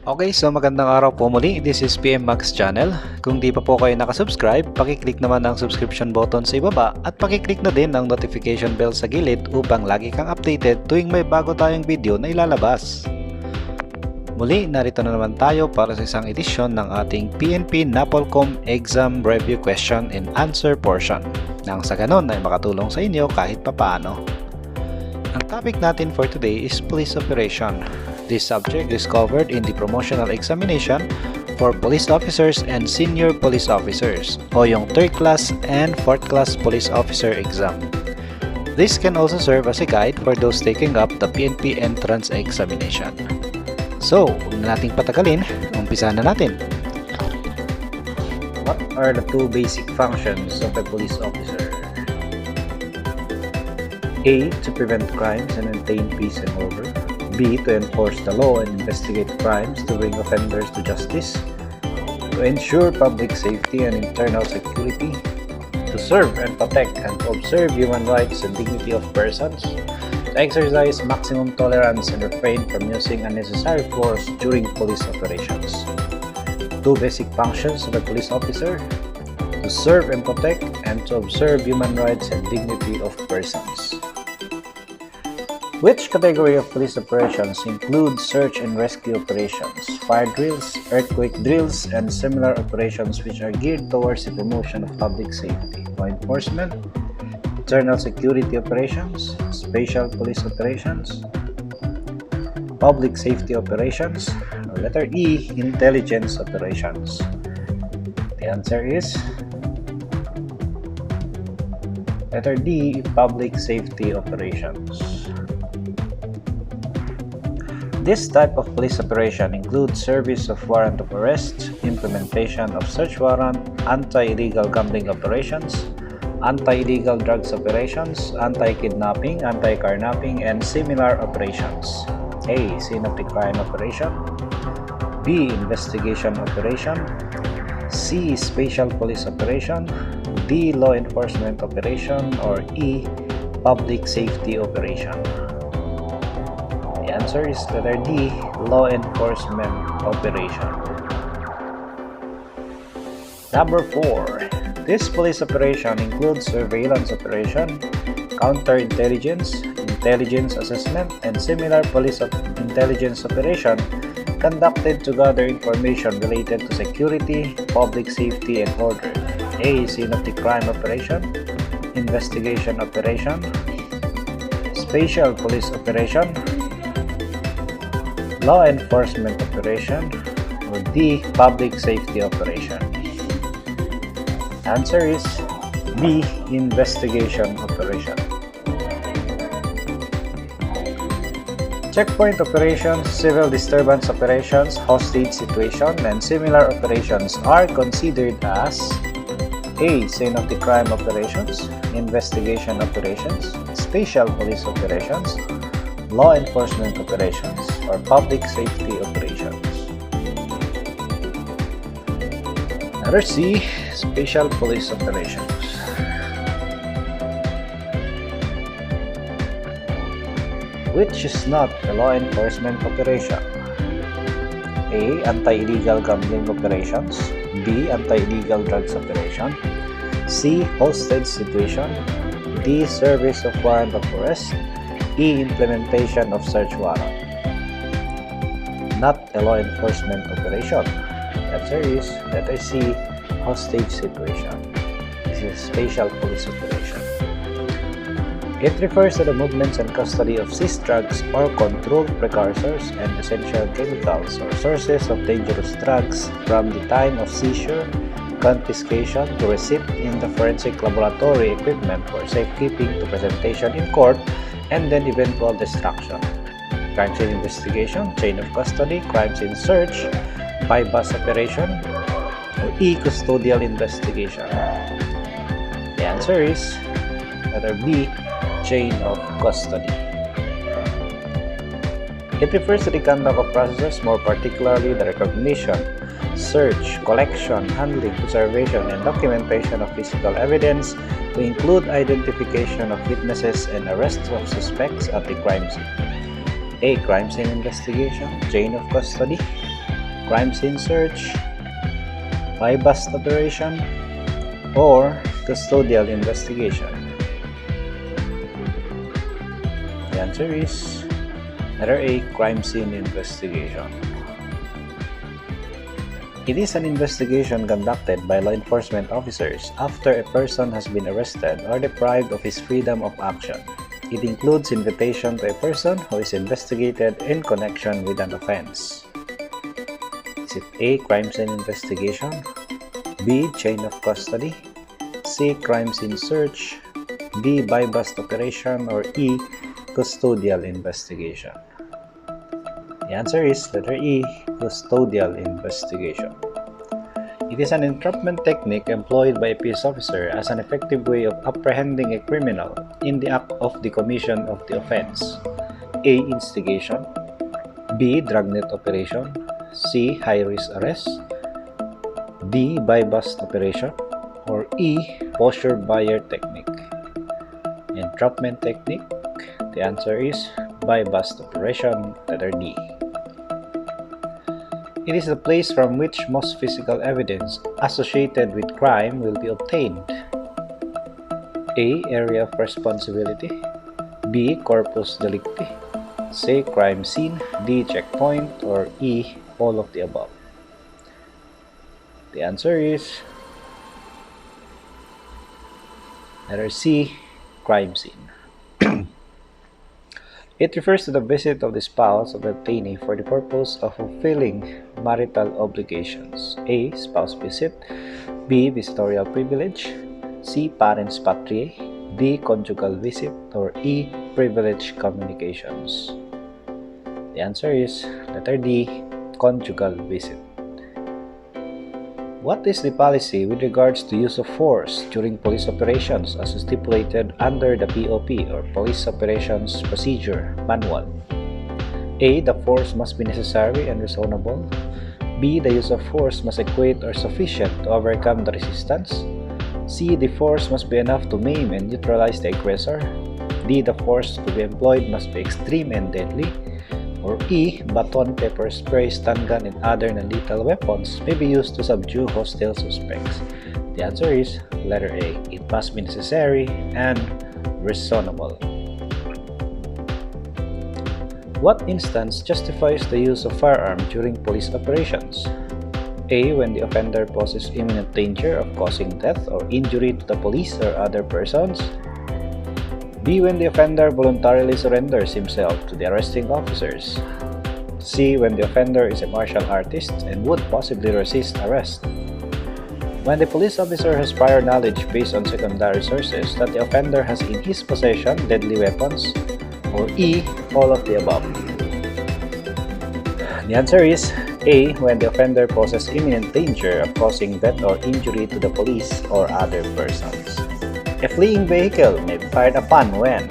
Okay, so magandang araw po muli. This is PM Max Channel. Kung di pa po kayo nakasubscribe, pakiclick naman ang subscription button sa ibaba at pakiclick na din ang notification bell sa gilid upang lagi kang updated tuwing may bago tayong video na ilalabas. Muli, narito na naman tayo para sa isang edisyon ng ating PNP NAPOLCOM Exam Review Question and Answer portion nang sa ganon ay makatulong sa inyo kahit papaano. Ang topic natin for today is police operation. This subject is covered in the promotional examination for police officers and senior police officers o yung 3rd class and 4th class police officer exam. This can also serve as a guide for those taking up the PNP entrance examination. So, huwag na nating patagalin, umpisa na natin. What are the two basic functions of a police officer? A. To prevent crimes and maintain peace and order. B. To enforce the law and investigate crimes to bring offenders to justice. To ensure public safety and internal security. To serve and protect and to observe human rights and dignity of persons. To exercise maximum tolerance and refrain from using unnecessary force during police operations. Two basic functions of a police officer: to serve and protect and to observe human rights and dignity of persons. Which category of police operations include search and rescue operations, fire drills, earthquake drills, and similar operations which are geared towards the promotion of public safety, law enforcement, internal security operations, special police operations, public safety operations, or letter E, intelligence operations? The answer is letter D, public safety operations. This type of police operation includes service of warrant of arrest, implementation of search warrant, anti-illegal gambling operations, anti-illegal drugs operations, anti-kidnapping, anti-carnapping, and similar operations. A. Scene of the crime operation. B. Investigation operation. C. Special police operation. D. Law enforcement operation. Or E. Public safety operation. The answer is letter D, law enforcement operation. Number 4. This police operation includes surveillance operation, counterintelligence, intelligence assessment, and similar police intelligence operation conducted to gather information related to security, public safety, and order. A. Scene of the crime operation, investigation operation, special police operation, law enforcement operation, or D. Public safety operation. Answer is B. Investigation operation. Checkpoint operations, civil disturbance operations, hostage situation, and similar operations are considered as A. Scene of the crime operations, investigation operations, special police operations, law enforcement operations, or public safety operations. Letter C, special police operations. Which is not a law enforcement operation? A. Anti-illegal gambling operations. B. Anti-illegal drugs operation. C. Hostage situation. D. Service of warrant of arrest. E. Implementation of search warrant. Not a law enforcement operation. The answer is letter C, hostage situation. This is special police operation. It refers to the movements and custody of seized drugs or controlled precursors and essential chemicals or sources of dangerous drugs from the time of seizure, confiscation to receipt in the forensic laboratory equipment for safekeeping to presentation in court and then eventual destruction. Crime scene investigation, chain of custody, crime scene search, bypass operation, or E. Custodial investigation. The answer is letter B, chain of custody. It refers to the conduct of processes, more particularly the recognition, search, collection, handling, preservation, and documentation of physical evidence to include identification of witnesses and arrests of suspects at the crime scene. A. Crime scene investigation, chain of custody. crime scene search, buy-bust operation, or custodial investigation? The answer is letter A, crime scene investigation. It is an investigation conducted by law enforcement officers after a person has been arrested or deprived of his freedom of action. It includes invitation to a person who is investigated in connection with an offense. Is it A, crime scene investigation, B, chain of custody, C, crime scene search, D, buy-bust operation, or E, custodial investigation? The answer is letter E, custodial investigation. It is an entrapment technique employed by a peace officer as an effective way of apprehending a criminal in the act of the commission of the offense. A, instigation, B, dragnet operation, C, high-risk arrest, D, buy-bust operation, or E, posture buyer technique. Entrapment technique, the answer is buy-bust operation, letter D. It is the place from which most physical evidence associated with crime will be obtained. A, area of responsibility, B, corpus delicti, C, crime scene, D, checkpoint, or E, all of the above. The answer is letter C, crime scene. It refers to the visit of the spouse of the detainee for the purpose of fulfilling marital obligations. A, spouse visit, B, visitorial privilege, C, parens patriae, D, conjugal visit, or E, privileged communications. The answer is letter D, conjugal visit. What is the policy with regards to use of force during police operations as stipulated under the POP, or Police Operations Procedure Manual? A, the force must be necessary and reasonable. B, the use of force must equate or sufficient to overcome the resistance. C, the force must be enough to maim and neutralize the aggressor. D, the force to be employed must be extreme and deadly. Or E, baton, pepper spray, stun gun, and other non-lethal weapons may be used to subdue hostile suspects. The answer is letter A. It must be necessary and reasonable. What instance justifies the use of firearm during police operations? A, when the offender poses imminent danger of causing death or injury to the police or other persons. B, when the offender voluntarily surrenders himself to the arresting officers. C, when the offender is a martial artist and would possibly resist arrest. When the police officer has prior knowledge based on secondary sources that the offender has in his possession deadly weapons. Or E, all of the above. The answer is A, when the offender poses imminent danger of causing death or injury to the police or other persons. A fleeing vehicle may be fired upon when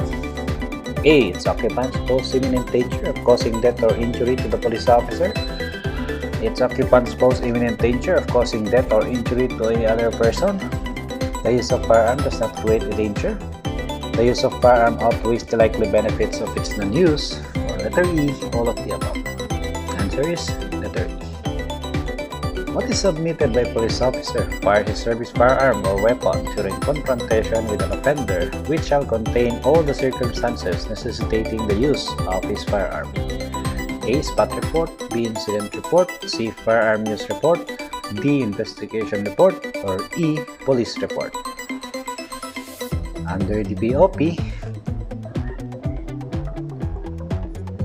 A, its occupants pose imminent danger of causing death or injury to the police officer. Its occupants pose imminent danger of causing death or injury to any other person. The use of firearm does not create a danger. The use of firearm outweighs the likely benefits of its non-use. Or letter E, all of the above. The answer is letter E. What is submitted by police officer fires his service firearm or weapon during confrontation with an offender which shall contain all the circumstances necessitating the use of his firearm? A, spot report, B, incident report, C, firearm use report, D, investigation report, or E, police report. Under the BOP,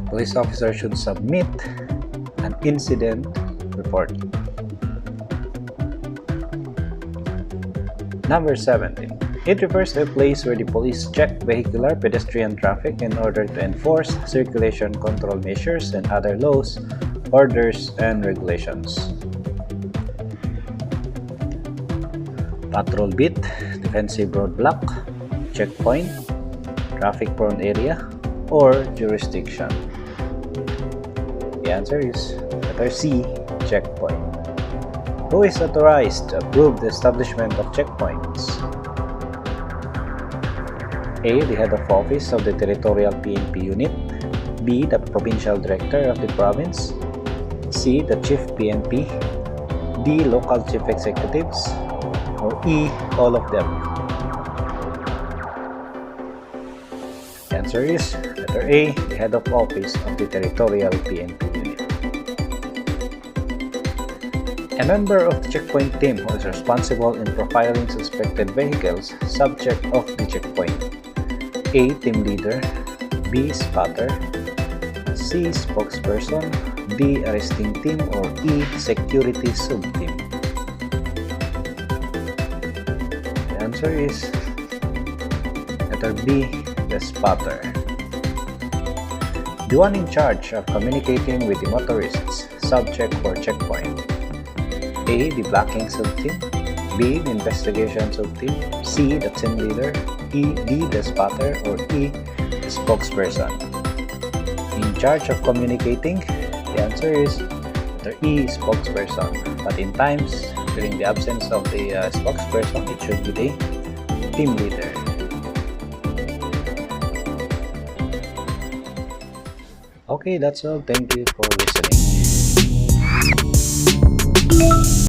police officer should submit an incident report. Number 17. It refers to a place where the police check vehicular pedestrian traffic in order to enforce circulation control measures and other laws, orders, and regulations. Patrol beat, defensive roadblock, checkpoint, traffic-prone area, or jurisdiction. The answer is letter C, checkpoint. Who is authorized to approve the establishment of checkpoints? A, the head of office of the territorial PNP unit. B, the provincial director of the province. C. The Chief PNP, D. Local Chief Executives, or E. All of them? The answer is letter A. The Head of Office of the Territorial PNP Unit. A member of the checkpoint team who is responsible in profiling suspected vehicles subject of the checkpoint. A. Team leader, B. Spotter, C. Spokesperson, D. Arresting team, or E. Security sub-team. The answer is letter B. The spotter. The one in charge of communicating with the motorists subject for checkpoint. A. The blocking sub-team, B. The investigation sub-team, C. The team leader, D. The spotter, or E. The spokesperson. In charge of communicating, the answer is letter E. Spokesperson. But in times, during the absence of the spokesperson, it should be the team leader. Okay, that's all. Thank you for listening.